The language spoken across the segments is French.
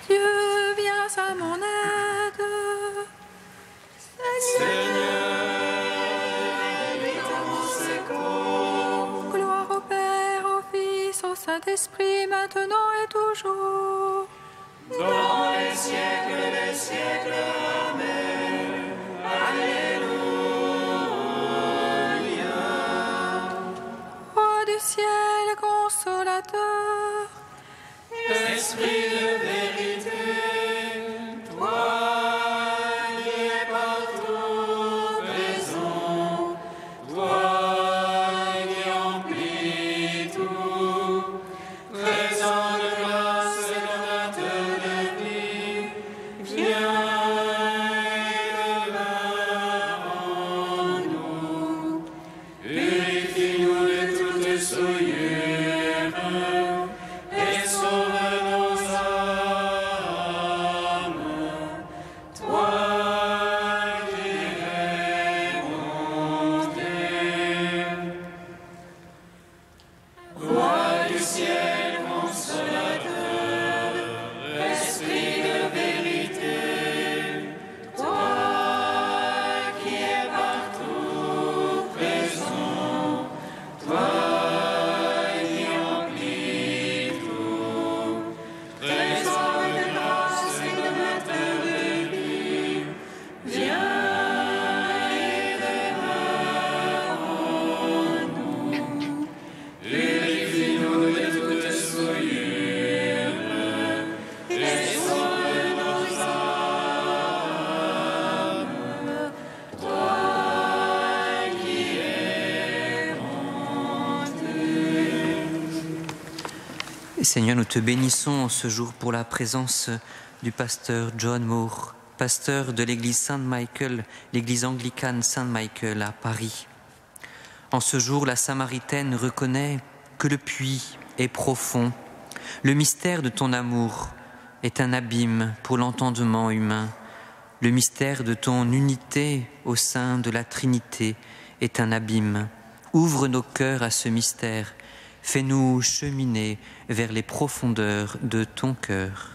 Dieu, viens à mon aide. Seigneur, vite à mon secours. Gloire au Père, au Fils, au Saint-Esprit, maintenant et toujours. Dans les siècles des siècles, Amen. Alléluia. Roi du ciel, consolateur, Esprit de vérité, toi qui es partout présent, toi qui emplis tout, présent de grâce et donateur de vie, viens et demeure en nous. Purifie-nous de toute souillure et sauve nos âmes. Toi qui es bonté. Roi du ciel, consolateur, esprit de vérité, toi qui es partout présent, toi qui emplis tout, trésor de grâce et donateur de vie, viens et demeure en nous. Purifie-nous de toute souillure et sauve nos âmes. Toi qui es bonté. Seigneur, nous te bénissons en ce jour pour la présence du pasteur John Moore, pasteur de l'église Saint-Michael, l'église anglicane Saint-Michael à Paris. En ce jour, la Samaritaine reconnaît que le puits est profond. Le mystère de ton amour est un abîme pour l'entendement humain. Le mystère de ton unité au sein de la Trinité est un abîme. Ouvre nos cœurs à ce mystère. Fais-nous cheminer vers les profondeurs de ton cœur.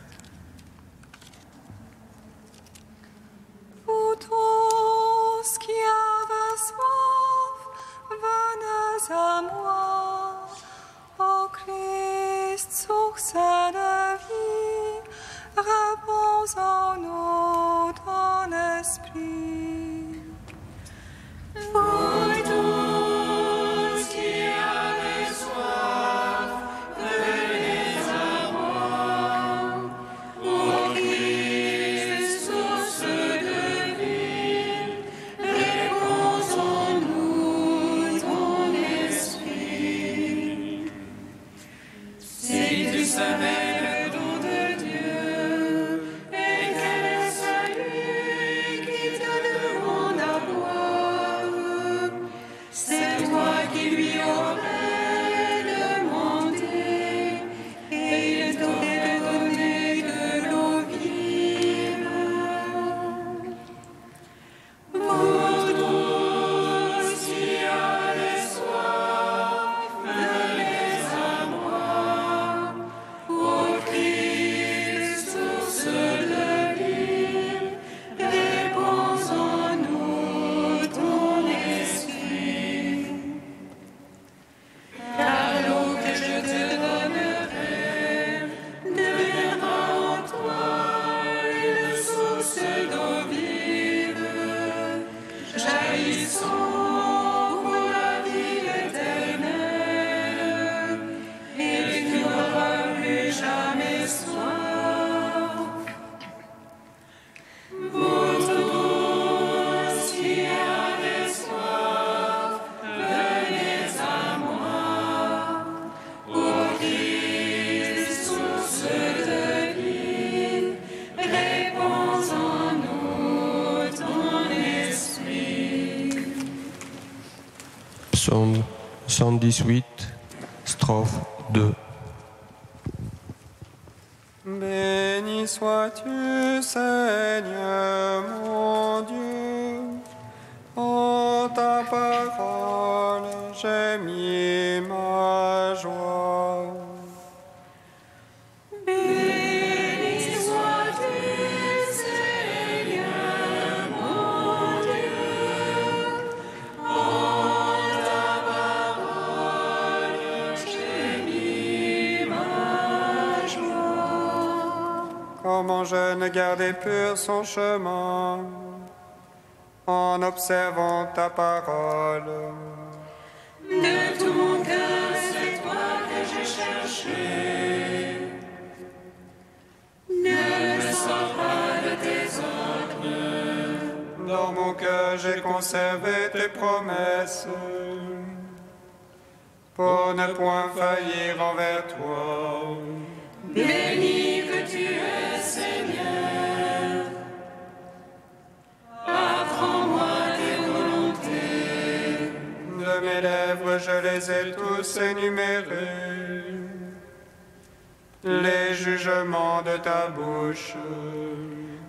vous tous qui avez soif, venez à moi. Ô Christ, source de vie, réponds en nous ton esprit. Vous tous qui avez soif, venez à moi. Ô Christ, source de vie, réponds en nous ton esprit. Si tu savais le don de Dieu, et quel est celui qui te demande à boire, c'est toi qui lui aurais demandé, et il t'aurait donné de l'eau vive. Pour tous qui avez soif, venez à moi. Ô Christ, source de vie, réponds en nous ton esprit. Car l'eau que je te donnerai deviendra en toi une source d'eau vive, jaillissant pour la vie éternelle, et tu n'auras plus jamais soif. Vous tous qui avez soif, venez à moi. Ô Christ, source de vie, réponds en nous ton esprit. Psaume 118, strophe 2. Béni sois-tu, Seigneur mon Dieu. En ta parole, j'ai mis ma joie. Béni Comment jeune garder pur son chemin en observant ta parole. De tout mon cœur, c'est toi que j'ai cherché. Ne me sors pas de tes ordres. Dans mon cœur, j'ai conservé tes promesses pour ne point faillir envers toi. Béni que tu es, Seigneur. Apprends-moi tes volontés. De mes lèvres, je les ai tous énumérés, les jugements de ta bouche.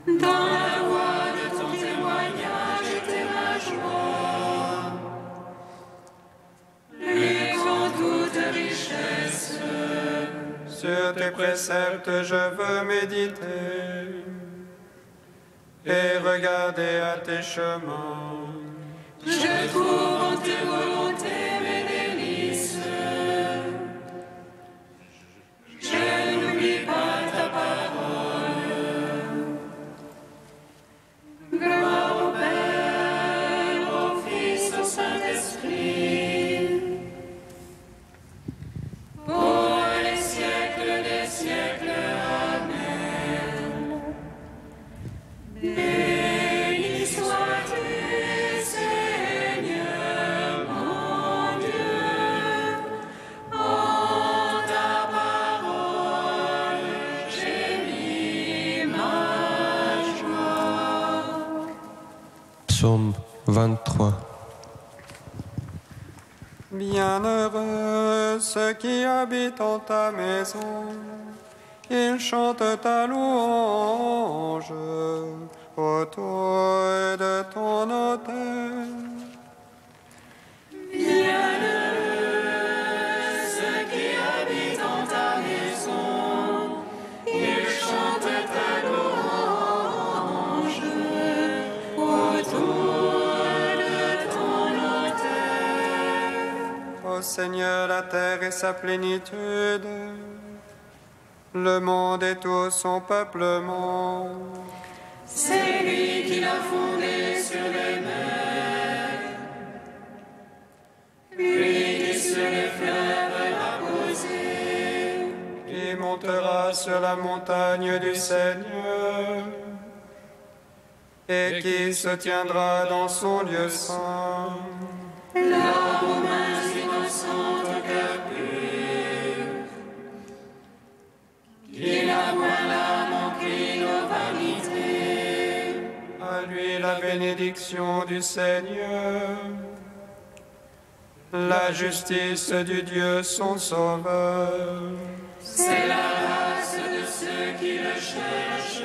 Dans la voie de ton témoignage était ma joie. Plus qu'en toute richesse. Sur tes préceptes, je veux méditer et regarder à tes chemins. Je trouve en tes volontés mes délices. Je n'oublie pas ta parole. Gloire au Père, au Fils, au Saint-Esprit, pour les siècles des siècles. Amen. Béni sois-tu, Seigneur mon Dieu. En ta parole, j'ai mis ma joie. Psaume 23. Bienheureux ceux qui habitent en ta maison, ils chantent ta louange autour de ton autel. Bienheureux ceux qui habitent en ta maison, ils chantent ta louange autour de ton autel. Ô Seigneur, la terre et sa plénitude, le monde et tout son peuplement. C'est lui qui l'a fondé sur les mers, lui qui sur les fleuves l'a posé. Qui montera sur la montagne du Seigneur et qui se tiendra dans son lieu saint. Là aux mains innocentes, cœur pur, qu'il a moins l'âme encline aux vanités. À lui la bénédiction du Seigneur, la justice du Dieu son Sauveur. C'est la race de ceux qui le cherchent,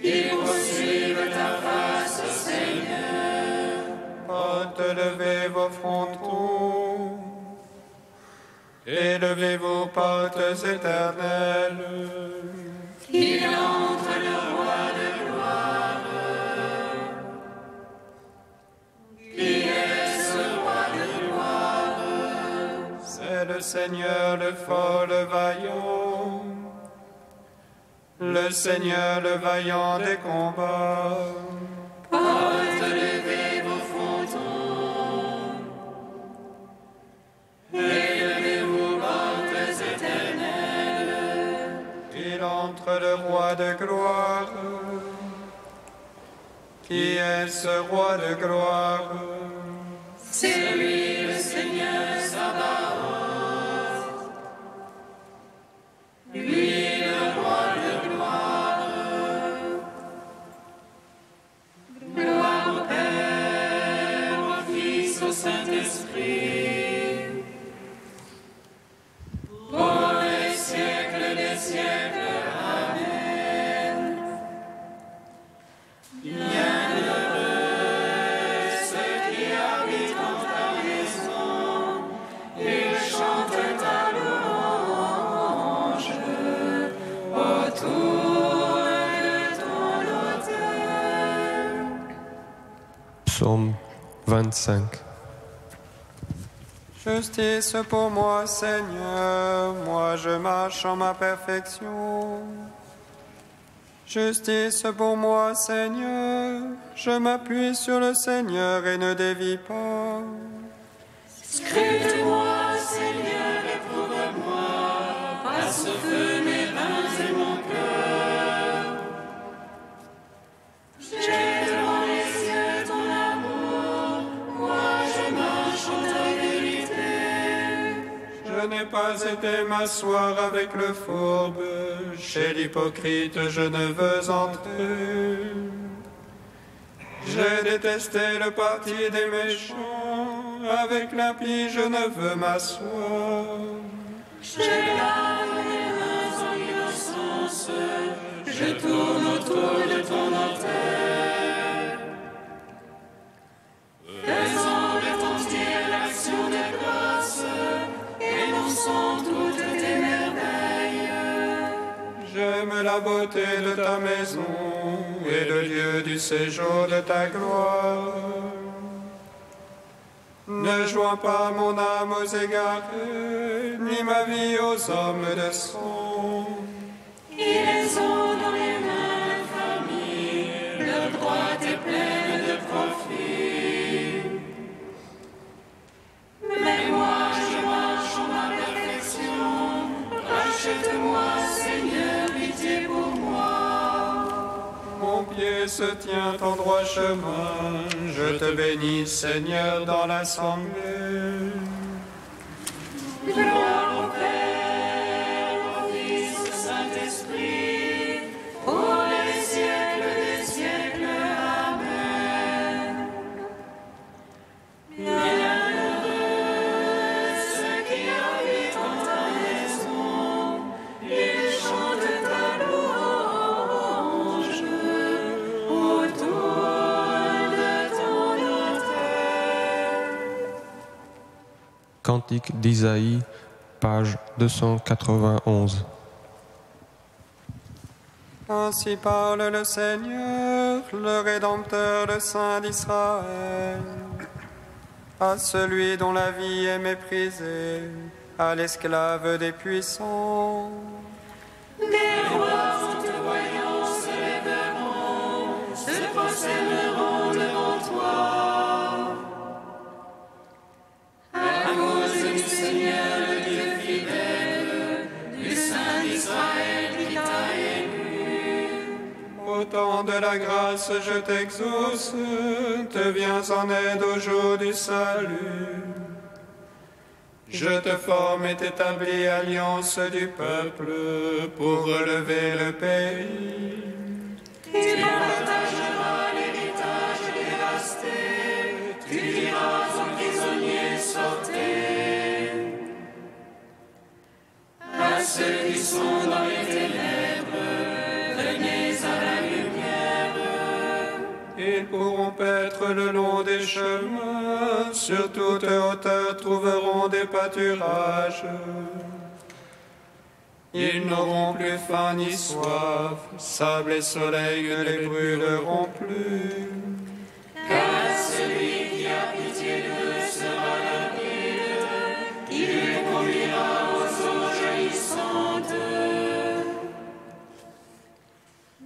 qui poursuivent ta face, Seigneur. Porte, levez vos frontons, élevez-vous portes éternelles. Il entre le roi de gloire. Qui est ce roi de gloire? C'est le Seigneur le fort, le vaillant, le Seigneur le vaillant des combats. Porte, levez vos frontons, élevez-vous portes éternelles. Il entre le roi de gloire. Qui est ce roi de gloire? C'est lui le Seigneur Sabaoth, lui le roi de gloire. Gloire au Père, au Fils, au Saint-Esprit, pour les siècles des siècles. Amen. Bienheureux ceux qui habitent en ta maison, ils chantent ta louange autour de ton autel. Psaume 25. Justice pour moi, Seigneur, moi je marche en ma perfection. Justice pour moi, Seigneur, je m'appuie sur le Seigneur et ne dévie pas. Scrute-moi, Seigneur, éprouve-moi, passe au feu mes reins et mon cœur. J'ai devant les yeux ton amour, moi je marche en ta vérité. Je n'ai pas été m'asseoir avec le fourbe, chez l'hypocrite je ne veux entrer. J'ai détesté le parti des méchants, avec l'impie je ne veux m'asseoir. J'ai lave les mains en innocence, je tourne autour de ton autel. Faisant retentir l'action de grâce, énonçant toutes tes merveilles. J'aime la beauté de ta maison et le lieu du séjour de ta gloire. Ne joins pas mon âme aux égarés, ni ma vie aux hommes de sang. Ils ont dans les mains l'infamie, leur droite est pleine de profit. Mais moi je marche en ma perfection, rachète-moi Seigneur, pitié pour moi. Mon pied se tient en droit chemin, je te bénis Seigneur dans l'assemblée. Gloire au Père, au Fils, au Saint-Esprit, pour les siècles des siècles. Amen. Bienheureux ceux qui habitent en ta maison, ils chantent ta louange autour de ton autel. Cantique d'Isaïe, page 291. Ainsi parle le Seigneur, le Rédempteur, le Saint d'Israël. À celui dont la vie est méprisée, à l'esclave des puissants. Des rois en te voyant se lèveront, se prosterneront devant toi. À cause du Seigneur, le Dieu fidèle, du Saint d'Israël qui t'a élu. Au temps de la grâce, je t'exauce, te viens en aide au jour du salut. Je te forme et t'établis alliance du peuple pour relever le pays. Tu partageras l'héritage dévasté, tu diras aux prisonniers sortez. À ceux qui sont dans les ténèbres, venez à la lumière. Ils pourront paître le long des chemins, sur toute hauteur trouveront des pâturages. Ils n'auront plus faim ni soif, sable et soleil ne les brûleront plus. Car celui qui a pitié d'eux sera leur guide, il les conduira aux eaux jaillissantes.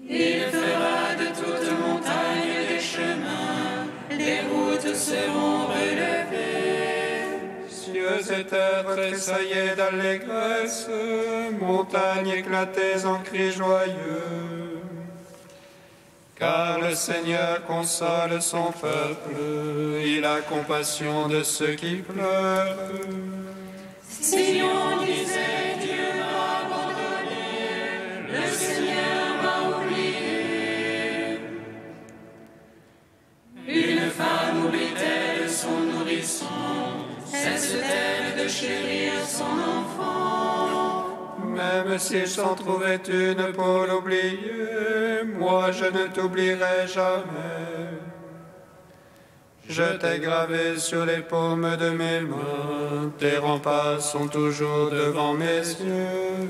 Il fera de toute montagne des chemins, les routes seront relevées. Cieux et terre tressaillaient d'allégresse, montagnes éclatées en cris joyeux. Car le Seigneur console son peuple, il a compassion de ceux qui pleurent. Si on disait Dieu m'a abandonné, le Seigneur m'a oublié. Une femme oublie-t-elle son nourrisson, cesse-t-elle de chérir son enfant? Même s'il s'en trouvait une pour l'oublier, moi je ne t'oublierai jamais. Je t'ai gravé sur les paumes de mes mains, tes remparts sont toujours devant mes yeux.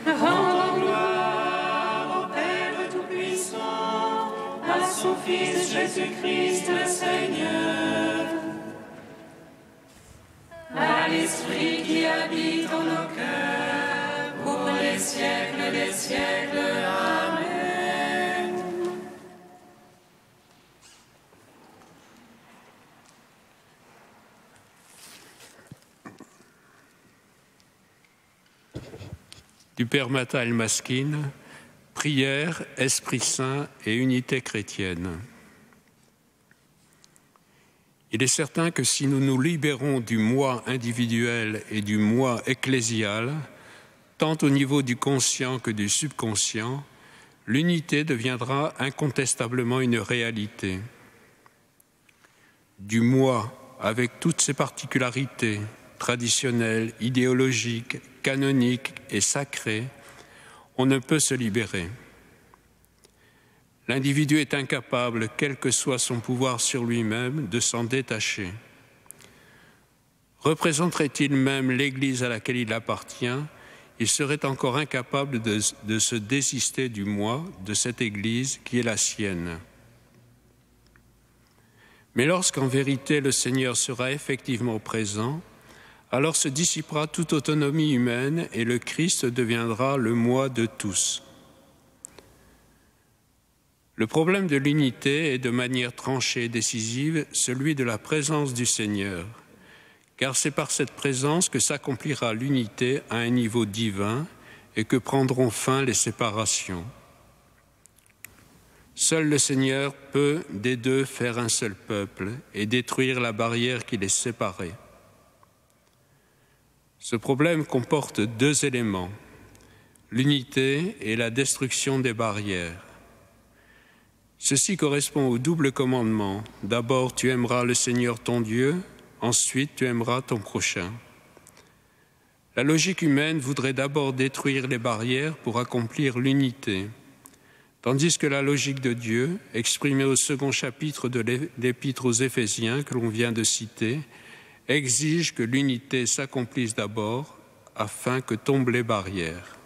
Rendons gloire au Père Tout-Puissant, à son Fils Jésus-Christ le Seigneur. Saint-Esprit qui habite en nos cœurs, pour les siècles des siècles. Amen. Du Père Mathal Maskine, prière, Esprit Saint et unité chrétienne. Il est certain que si nous nous libérons du moi individuel et du moi ecclésial, tant au niveau du conscient que du subconscient, l'unité deviendra incontestablement une réalité. Du moi, avec toutes ses particularités, traditionnelles, idéologiques, canoniques et sacrées, on ne peut se libérer. L'individu est incapable, quel que soit son pouvoir sur lui-même, de s'en détacher. Représenterait-il même l'Église à laquelle il appartient, il serait encore incapable de se désister du moi, de cette Église qui est la sienne. Mais lorsqu'en vérité le Seigneur sera effectivement présent, alors se dissipera toute autonomie humaine et le Christ deviendra le moi de tous. Le problème de l'unité est de manière tranchée et décisive celui de la présence du Seigneur, car c'est par cette présence que s'accomplira l'unité à un niveau divin et que prendront fin les séparations. Seul le Seigneur peut des deux faire un seul peuple et détruire la barrière qui les séparait. Ce problème comporte deux éléments, l'unité et la destruction des barrières. Ceci correspond au double commandement. D'abord, tu aimeras le Seigneur ton Dieu, ensuite tu aimeras ton prochain. La logique humaine voudrait d'abord détruire les barrières pour accomplir l'unité, tandis que la logique de Dieu, exprimée au second chapitre de l'Épître aux Éphésiens que l'on vient de citer, exige que l'unité s'accomplisse d'abord afin que tombent les barrières.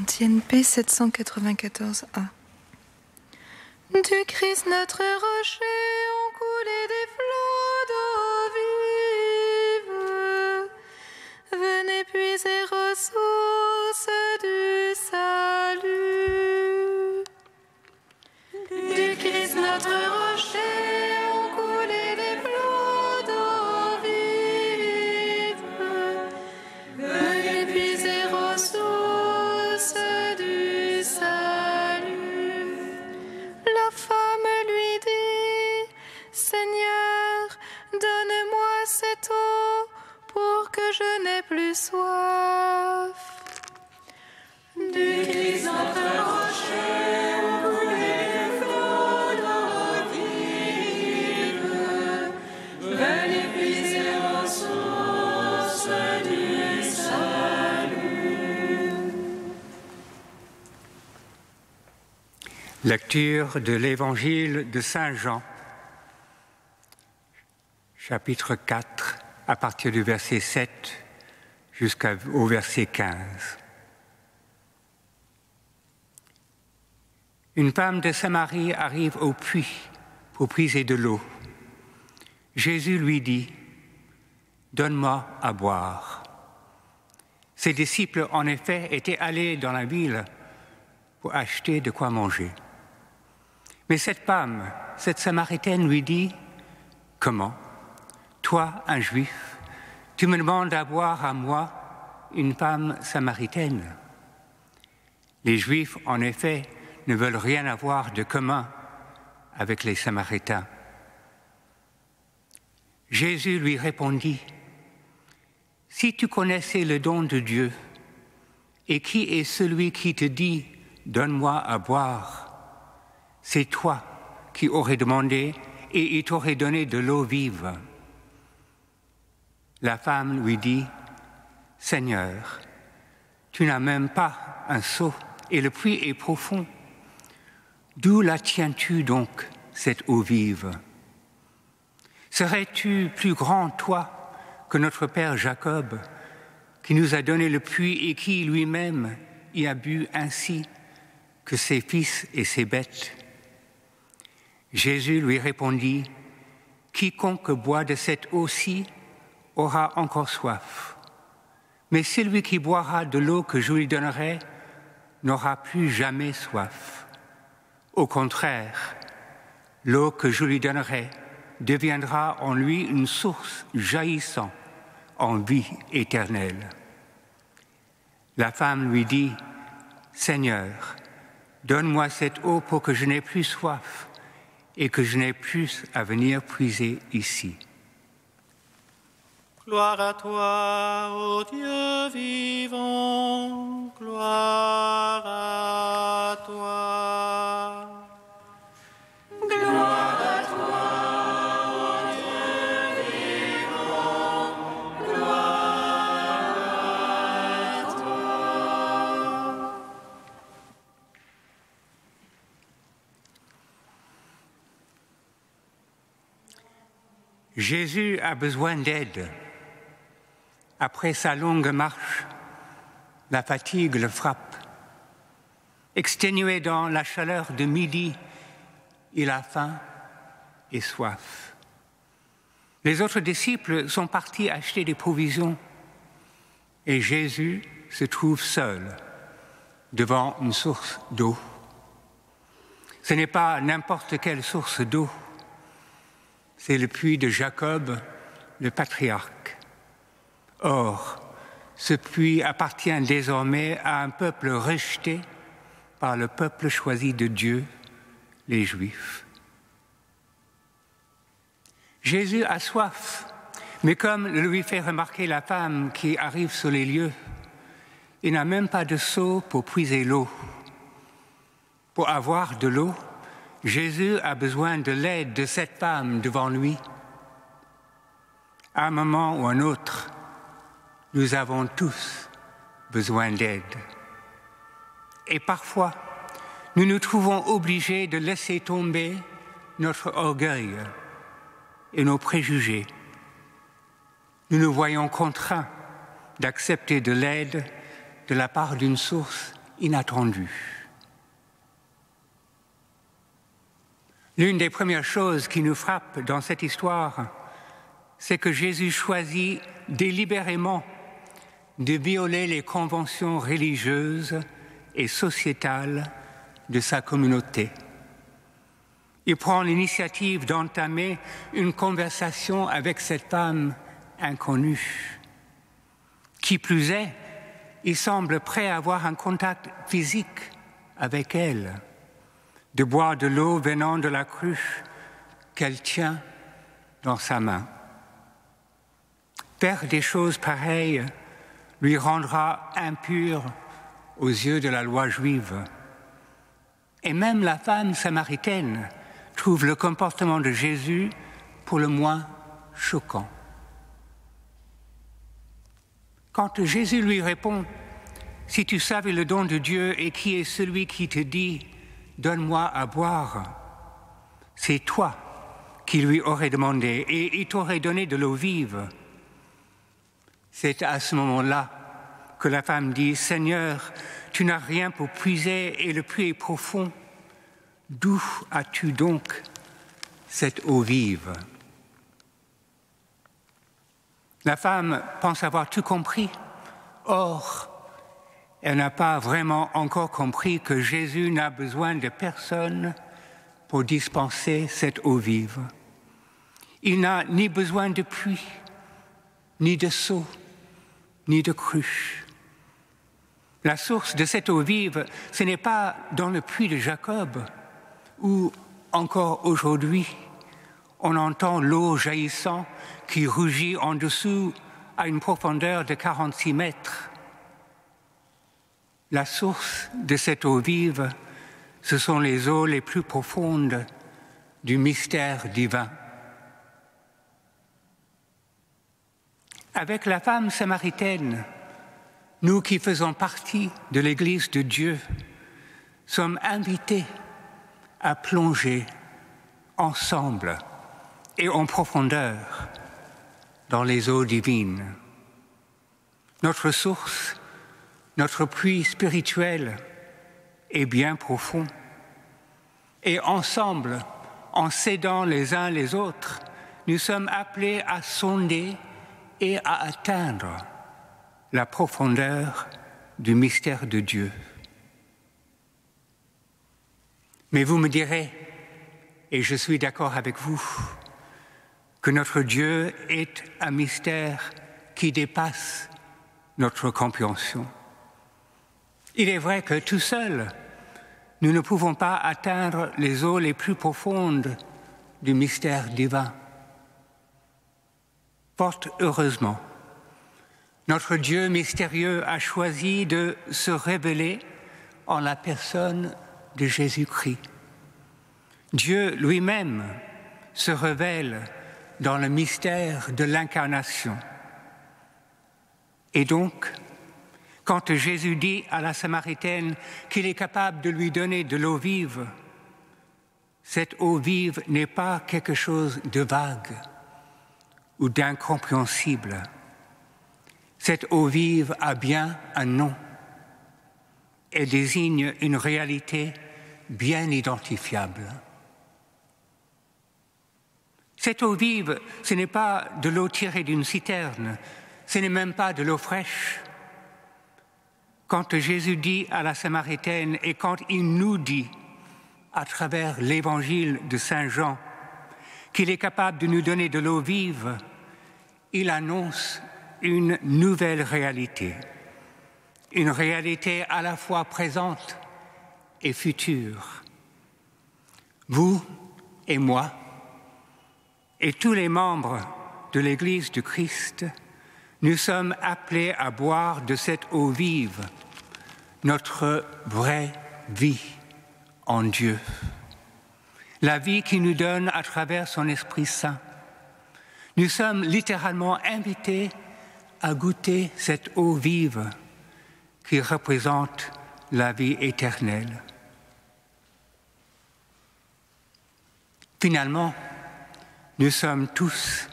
TNP 794A. Du Christ notre rocher ont coulé des flots d'eau vive. Venez puiser aux sources du salut. Du Christ notre rocher ont coulé des flots d'eau vive. Venez puiser aux sources du salut. La femme lui dit: Seigneur, donne-moi cette eau pour que je n'ai plus soif. Du Christ notre rocher ont coulé des flots d'eau vive. Venez puiser aux sources du salut. Lecture de l'Évangile de Saint Jean, chapitre 4, à partir du verset 7 jusqu'au verset 15. Une femme de Samarie arrive au puits pour puiser de l'eau. Jésus lui dit, « Donne-moi à boire. » Ses disciples, en effet, étaient allés dans la ville pour acheter de quoi manger. Mais cette femme, cette Samaritaine, lui dit, « Comment? Toi, un Juif, tu me demandes à boire à moi, une femme samaritaine. » Les Juifs, en effet, ne veulent rien avoir de commun avec les Samaritains. Jésus lui répondit, « Si tu connaissais le don de Dieu, et qui est celui qui te dit, « Donne-moi à boire », c'est toi qui aurais demandé et il t'aurait donné de l'eau vive. » La femme lui dit, « Seigneur, tu n'as même pas un seau et le puits est profond. D'où la tiens-tu donc, cette eau vive? Serais-tu plus grand, toi, que notre père Jacob, qui nous a donné le puits et qui lui-même y a bu ainsi que ses fils et ses bêtes? » Jésus lui répondit, « Quiconque boit de cette eau-ci aura encore soif. Mais celui qui boira de l'eau que je lui donnerai n'aura plus jamais soif. Au contraire, l'eau que je lui donnerai deviendra en lui une source jaillissant en vie éternelle. » La femme lui dit, « Seigneur, donne-moi cette eau pour que je n'ai plus soif et que je n'ai plus à venir puiser ici. » Gloire à toi, ô Dieu vivant, gloire à toi. Gloire à toi, ô Dieu vivant, gloire à toi. Jésus a besoin d'aide. Après sa longue marche, la fatigue le frappe. Exténué dans la chaleur de midi, il a faim et soif. Les autres disciples sont partis acheter des provisions et Jésus se trouve seul devant une source d'eau. Ce n'est pas n'importe quelle source d'eau, c'est le puits de Jacob, le patriarche. Or, ce puits appartient désormais à un peuple rejeté par le peuple choisi de Dieu, les Juifs. Jésus a soif, mais comme le lui fait remarquer la femme qui arrive sur les lieux, il n'a même pas de seau pour puiser l'eau. Pour avoir de l'eau, Jésus a besoin de l'aide de cette femme devant lui. À un moment ou un autre, nous avons tous besoin d'aide. Et parfois, nous nous trouvons obligés de laisser tomber notre orgueil et nos préjugés. Nous nous voyons contraints d'accepter de l'aide de la part d'une source inattendue. L'une des premières choses qui nous frappe dans cette histoire, c'est que Jésus choisit délibérément de violer les conventions religieuses et sociétales de sa communauté. Il prend l'initiative d'entamer une conversation avec cette femme inconnue. Qui plus est, il semble prêt à avoir un contact physique avec elle, de boire de l'eau venant de la cruche qu'elle tient dans sa main. Faire des choses pareilles lui rendra impur aux yeux de la loi juive. Et même la femme samaritaine trouve le comportement de Jésus pour le moins choquant. Quand Jésus lui répond « Si tu savais le don de Dieu et qui est celui qui te dit « Donne-moi à boire », c'est toi qui lui aurais demandé et il t'aurait donné de l'eau vive. » C'est à ce moment-là que la femme dit « Seigneur, tu n'as rien pour puiser et le puits est profond. d'où as-tu donc cette eau vive? La femme pense avoir tout compris. Or, elle n'a pas vraiment encore compris que Jésus n'a besoin de personne pour dispenser cette eau vive. Il n'a ni besoin de puits, ni de seau, ni de cruche. La source de cette eau vive, ce n'est pas dans le puits de Jacob, où encore aujourd'hui, on entend l'eau jaillissant qui rugit en dessous à une profondeur de 46 mètres. La source de cette eau vive, ce sont les eaux les plus profondes du mystère divin. Avec la femme samaritaine, nous qui faisons partie de l'Église de Dieu, sommes invités à plonger ensemble et en profondeur dans les eaux divines. Notre source, notre puits spirituel est bien profond. Et ensemble, en s'aidant les uns les autres, nous sommes appelés à sonder et à atteindre la profondeur du mystère de Dieu. Mais vous me direz, et je suis d'accord avec vous, que notre Dieu est un mystère qui dépasse notre compréhension. Il est vrai que tout seul, nous ne pouvons pas atteindre les eaux les plus profondes du mystère divin. Fort heureusement, notre Dieu mystérieux a choisi de se révéler en la personne de Jésus-Christ. Dieu lui-même se révèle dans le mystère de l'incarnation. Et donc, quand Jésus dit à la Samaritaine qu'il est capable de lui donner de l'eau vive, cette eau vive n'est pas quelque chose de vague ou d'incompréhensible. Cette eau vive a bien un nom. Elle désigne une réalité bien identifiable. Cette eau vive, ce n'est pas de l'eau tirée d'une citerne, ce n'est même pas de l'eau fraîche. Quand Jésus dit à la Samaritaine et quand il nous dit à travers l'évangile de Saint Jean qu'il est capable de nous donner de l'eau vive, il annonce une nouvelle réalité, une réalité à la fois présente et future. Vous et moi, et tous les membres de l'Église du Christ, nous sommes appelés à boire de cette eau vive, notre vraie vie en Dieu, la vie qu'il nous donne à travers son Esprit Saint. Nous sommes littéralement invités à goûter cette eau vive qui représente la vie éternelle. Finalement, nous sommes tous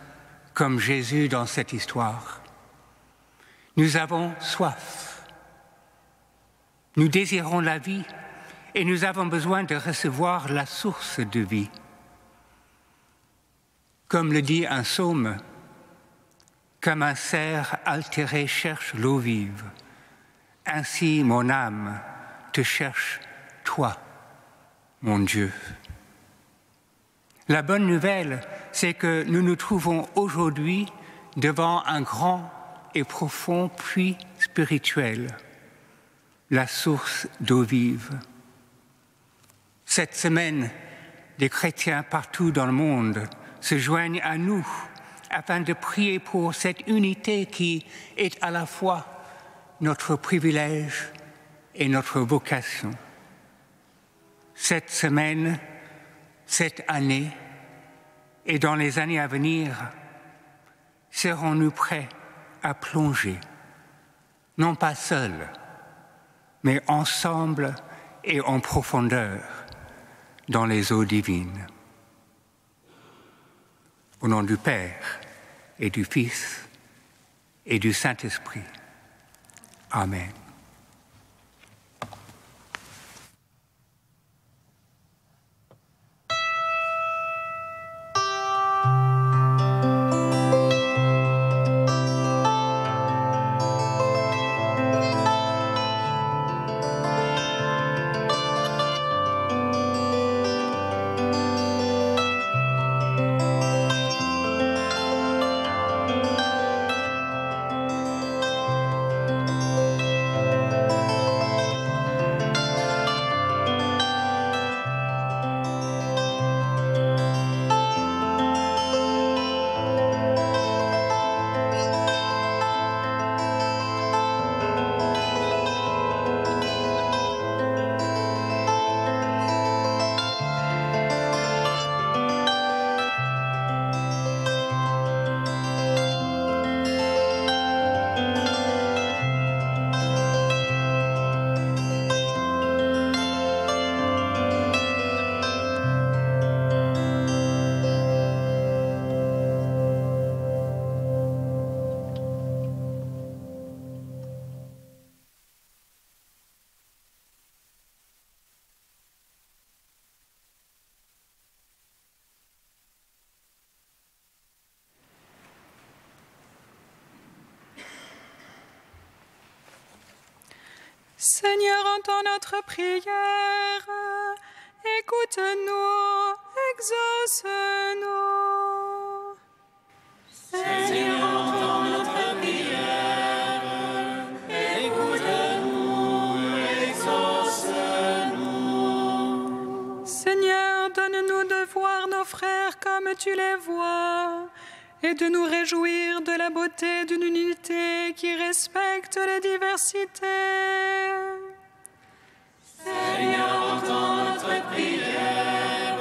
comme Jésus dans cette histoire. Nous avons soif. Nous désirons la vie et nous avons besoin de recevoir la source de vie. Comme le dit un psaume, « Comme un cerf altéré cherche l'eau vive, ainsi mon âme te cherche, toi, mon Dieu. » La bonne nouvelle, c'est que nous nous trouvons aujourd'hui devant un grand et profond puits spirituel, la source d'eau vive. Cette semaine, des chrétiens partout dans le monde se joignent à nous afin de prier pour cette unité qui est à la fois notre privilège et notre vocation. Cette semaine, cette année et dans les années à venir, serons-nous prêts à plonger, non pas seuls, mais ensemble et en profondeur dans les eaux divines. Au nom du Père et du Fils et du Saint-Esprit. Amen. Seigneur, entends notre prière. Écoute-nous, exauce-nous. Seigneur, entends notre prière. Écoute-nous, exauce-nous. Seigneur, donne-nous de voir nos frères comme tu les vois, et de nous réjouir de la beauté d'une unité qui respecte les diversités. Seigneur, entends notre prière.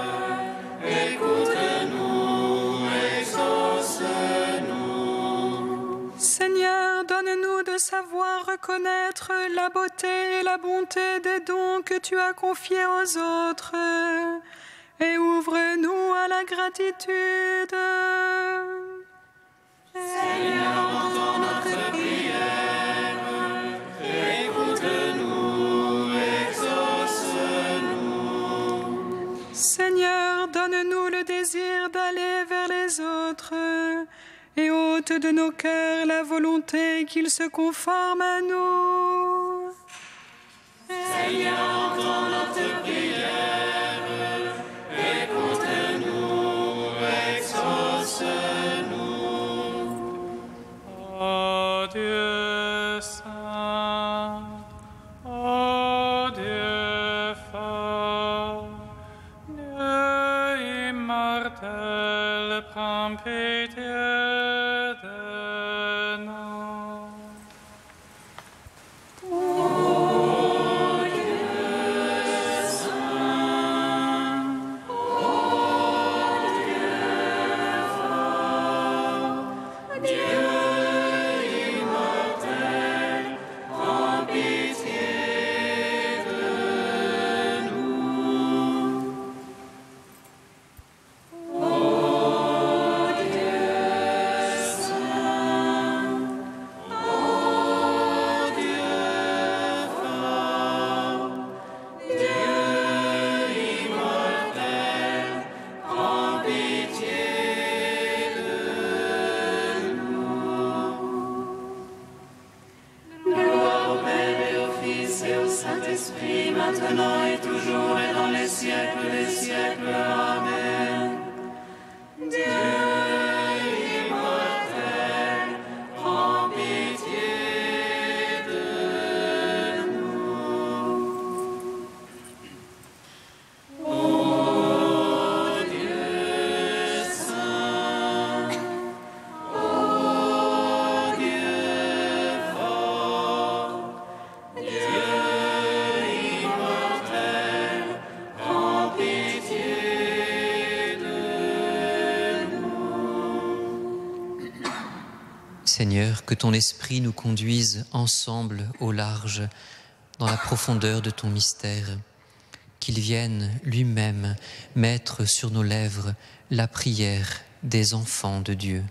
Écoute-nous, exauce-nous. Seigneur, donne-nous de savoir reconnaître la beauté et la bonté des dons que tu as confiés aux autres, et ouvre-nous à la gratitude. Seigneur, entends notre prière. Écoute-nous, exauce-nous. Seigneur, donne-nous le désir d'aller vers les autres, et ôte de nos cœurs la volonté qu'ils se conforment à nous. Seigneur, entends notre prière. Écoute-nous, exauce-nous. Ô Dieu saint, ô Dieu fort, Dieu immortel, prends pitié de nous. Saint-Esprit, maintenant et toujours et dans les siècles des siècles. Amen. Dieu immortel, prends pitié de nous. Ô Dieu saint, ô Dieu fort, Dieu immortel, prends pitié de nous. Seigneur, que ton esprit nous conduise ensemble au large, dans la profondeur de ton mystère, qu'il vienne lui-même mettre sur nos lèvres la prière des enfants de Dieu.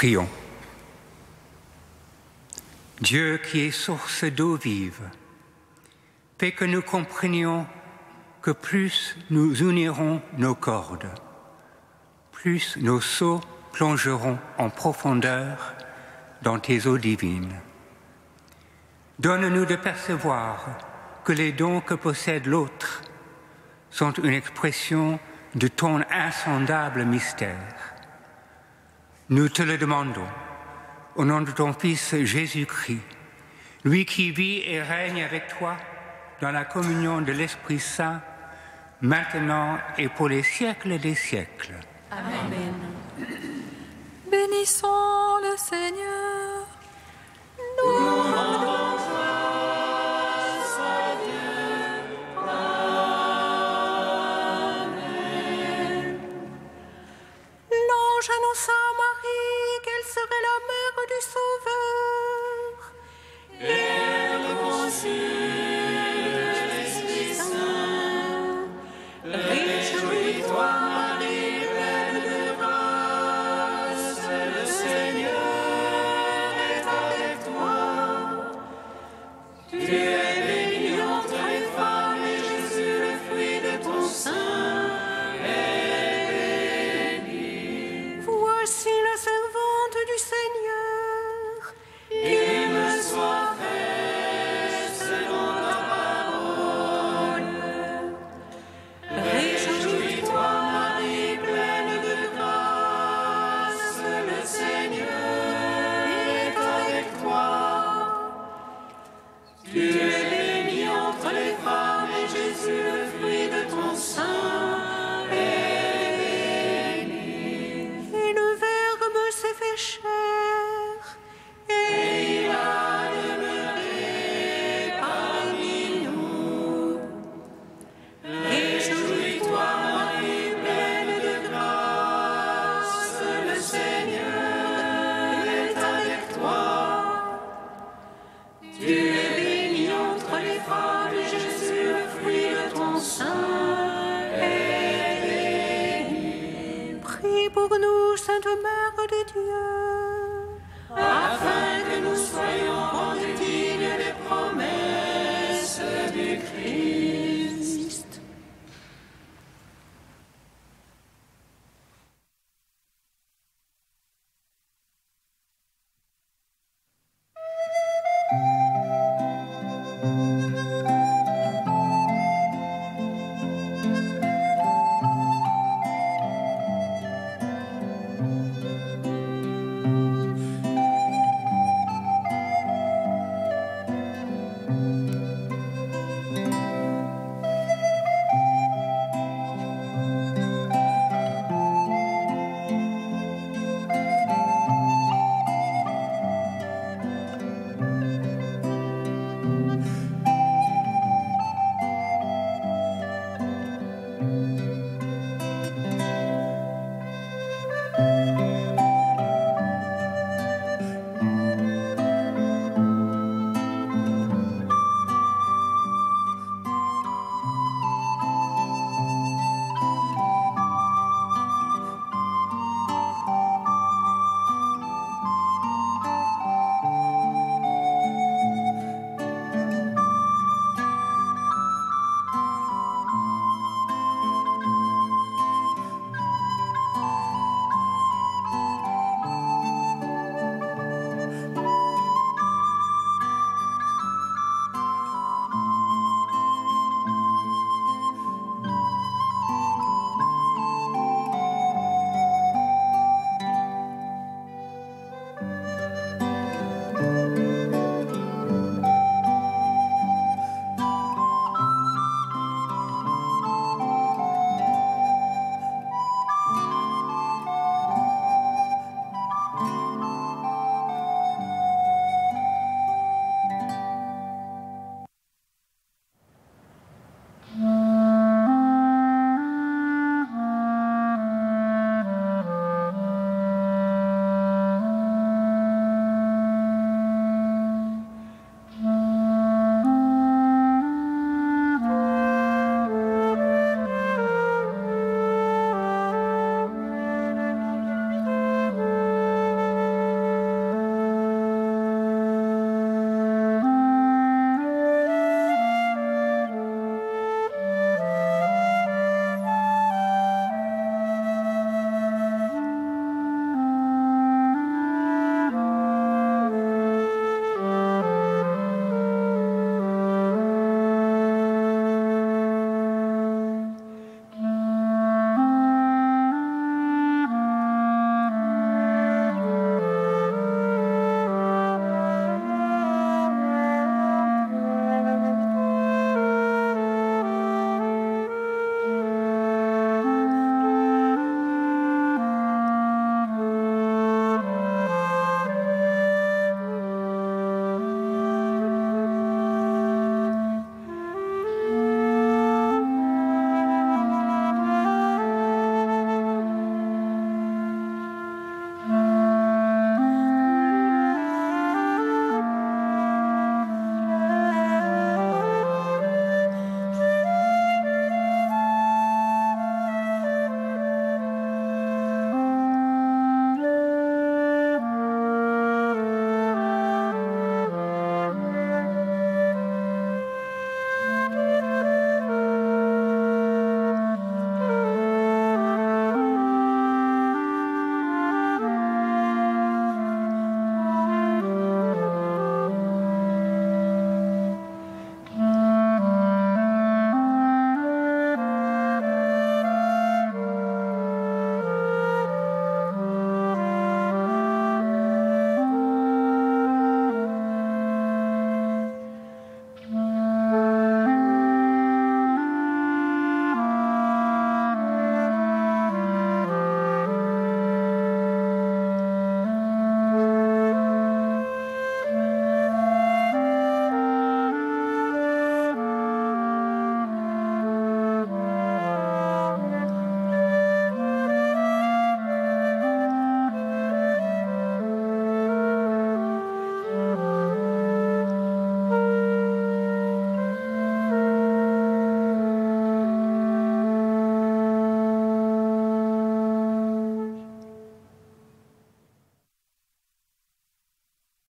Prions. Dieu qui est source d'eau vive, fais que nous comprenions que plus nous unirons nos cordes, plus nos seaux plongeront en profondeur dans tes eaux divines. Donne-nous de percevoir que les dons que possède l'autre sont une expression de ton insondable mystère. Nous te le demandons, au nom de ton Fils Jésus-Christ, lui qui vit et règne avec toi dans la communion de l'Esprit Saint, maintenant et pour les siècles des siècles. Amen. Bénissons le Seigneur. Nous rendons grâce à Dieu. Amen. L'ange annonça à Marie qu'elle serait la mère du Sauveur. Et elle conçut de l'Esprit Saint. Réjouis-toi, Marie, pleine de grâce, le Seigneur est avec toi. Tu es bénie entre les femmes et Jésus, le fruit de ton sein, est béni. Voici la servante du Seigneur, qu'il me soit fait selon ta parole. Réjouis-toi, Marie, pleine de grâce, le Seigneur est avec toi. Tu es bénie entre les femmes et Jésus, le fruit de ton sein, est béni. Et le Verbe s'est fait chair, et il a demeuré parmi nous. Réjouis-toi, Marie, pleine de grâce, le Seigneur est avec toi. Tu es bénie entre les femmes et Jésus, le fruit de ton sein, est béni. Prie pour nous, Sainte Mère de Dieu,